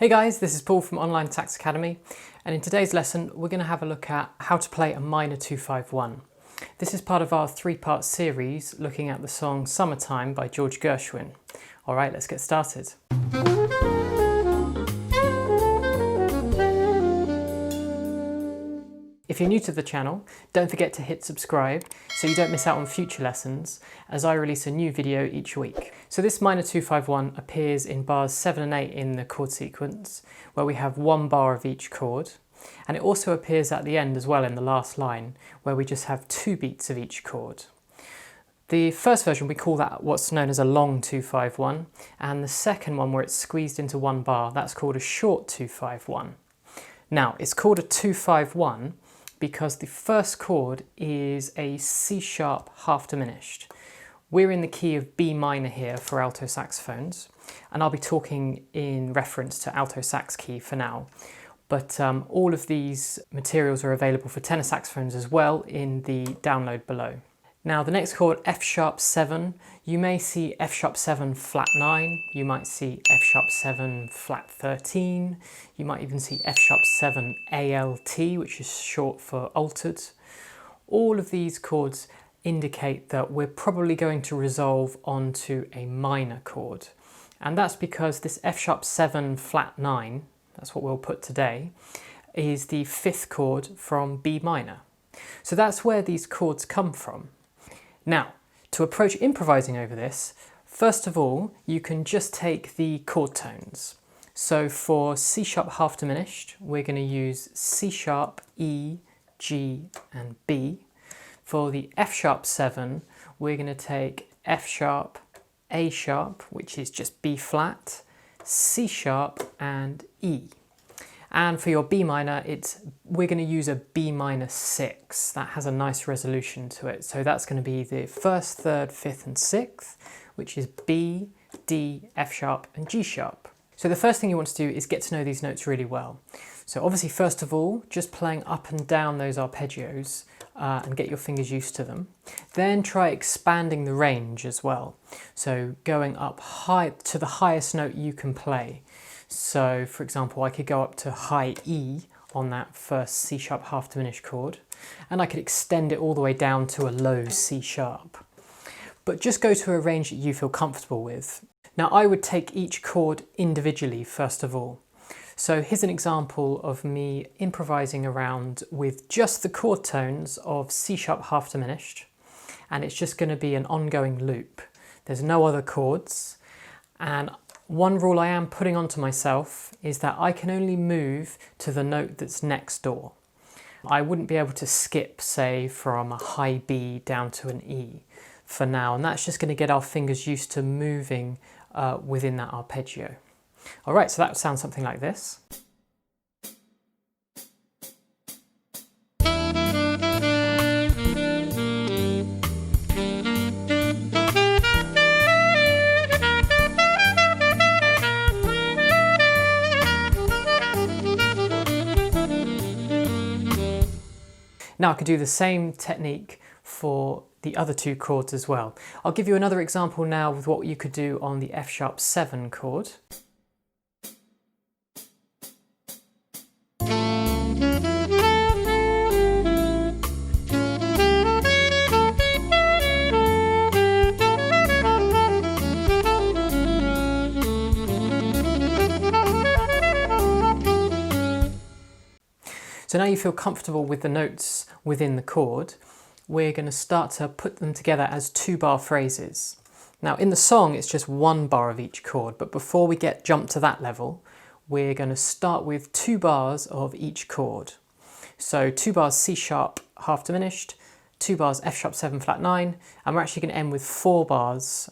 Hey guys, this is Paul from online Sax Academy, and in today's lesson we're going to have a look at how to play a minor 2-5-1. This is part of our three-part series looking at the song Summertime by George Gershwin. Alright, let's get started. If you're new to the channel, don't forget to hit subscribe so you don't miss out on future lessons as I release a new video each week. So this minor 2-5-1 appears in bars 7 and 8 in the chord sequence, where we have one bar of each chord, and it also appears at the end as well in the last line, where we just have 2 beats of each chord. The first version, we call that what's known as a long 2-5-1, and the second one, where it's squeezed into one bar, that's called a short 2-5-1. Now, it's called a 2-5-1 because the first chord is a C sharp half diminished. We're in the key of B minor here for alto saxophones, and I'll be talking in reference to alto sax key for now. But all of these materials are available for tenor saxophones as well in the download below. Now the next chord, F sharp 7, you may see F sharp 7 flat 9, you might see F sharp 7 flat 13, you might even see F sharp 7 ALT, which is short for altered. All of these chords indicate that we're probably going to resolve onto a minor chord. And that's because this F sharp 7 flat 9, that's what we'll put today, is the 5th chord from B minor. So that's where these chords come from. Now, to approach improvising over this, first of all, you can just take the chord tones. So for C sharp half diminished, we're going to use C sharp, E, G and B. For the F sharp 7, we're going to take F sharp, A sharp, which is just B flat, C sharp and E. And for your B minor, we're going to use a B minor 6. That has a nice resolution to it. So that's going to be the 1st, 3rd, 5th and 6th, which is B, D, F sharp and G sharp. So the first thing you want to do is get to know these notes really well. So obviously, first of all, just playing up and down those arpeggios and get your fingers used to them. Then try expanding the range as well. So going up high to the highest note you can play. So for example, I could go up to high E on that first C sharp half diminished chord, and I could extend it all the way down to a low C sharp. But just go to a range that you feel comfortable with. Now I would take each chord individually first of all. So here's an example of me improvising around with just the chord tones of C sharp half diminished, and it's just going to be an ongoing loop. There's no other chords, and one rule I am putting onto myself is that I can only move to the note that's next door. I wouldn't be able to skip, say, from a high B down to an E for now, and that's just going to get our fingers used to moving within that arpeggio. Alright, so that sounds something like this. Now I could do the same technique for the other 2 chords as well. I'll give you another example now with what you could do on the F sharp 7 chord. So now you feel comfortable with the notes within the chord, we're going to start to put them together as 2-bar phrases. Now in the song it's just 1 bar of each chord, but before we jump to that level, we're going to start with 2 bars of each chord. So 2 bars C sharp half diminished, 2 bars F sharp 7 flat 9, and we're actually going to end with 4 bars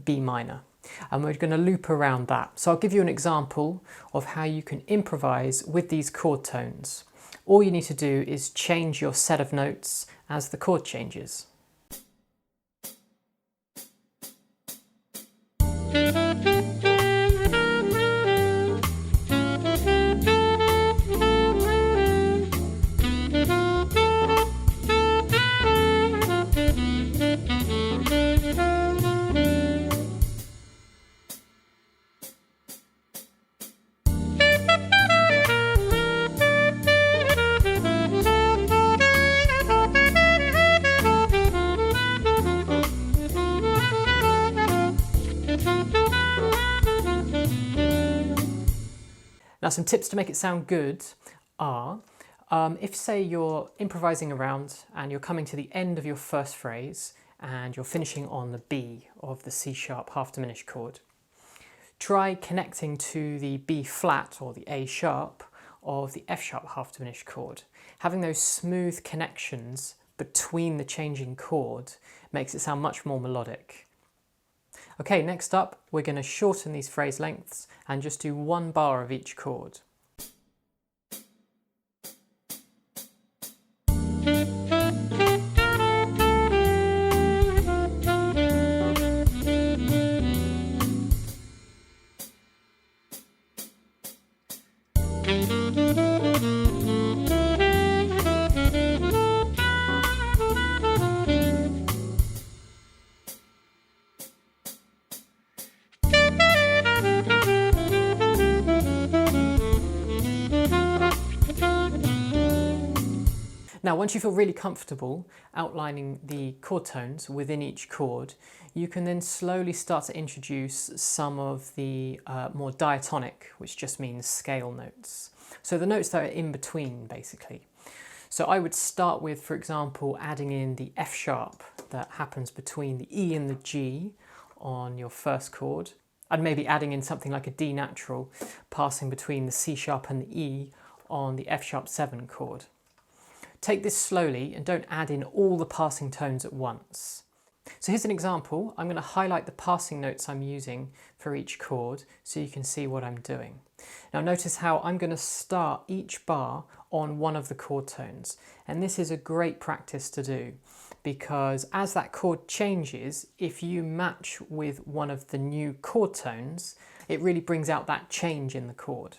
B minor. And we're going to loop around that. So I'll give you an example of how you can improvise with these chord tones. All you need to do is change your set of notes as the chord changes. Now, some tips to make it sound good are, if say you're improvising around and you're coming to the end of your first phrase and you're finishing on the B of the C sharp half diminished chord, try connecting to the B flat or the A sharp of the F sharp half diminished chord. Having those smooth connections between the changing chord makes it sound much more melodic. Okay, next up, we're going to shorten these phrase lengths and just do one bar of each chord. Now, once you feel really comfortable outlining the chord tones within each chord, you can then slowly start to introduce some of the more diatonic, which just means scale notes. So the notes that are in between, basically. So I would start with, for example, adding in the F sharp that happens between the E and the G on your first chord, and maybe adding in something like a D natural, passing between the C sharp and the E on the F sharp 7 chord. Take this slowly and don't add in all the passing tones at once. So here's an example. I'm going to highlight the passing notes I'm using for each chord so you can see what I'm doing. Now notice how I'm going to start each bar on one of the chord tones, and this is a great practice to do because as that chord changes, if you match with one of the new chord tones, it really brings out that change in the chord.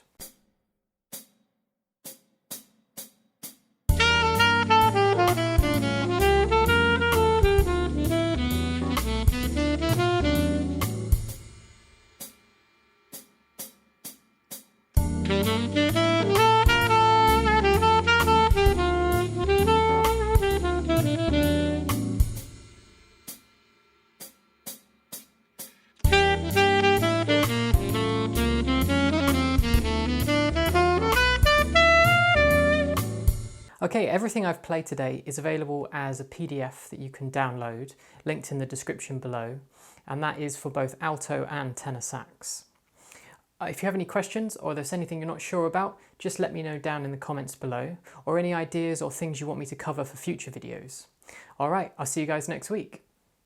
Okay, everything I've played today is available as a PDF that you can download, linked in the description below, and that is for both alto and tenor sax. If you have any questions or there's anything you're not sure about, just let me know down in the comments below, or any ideas or things you want me to cover for future videos. Alright, I'll see you guys next week.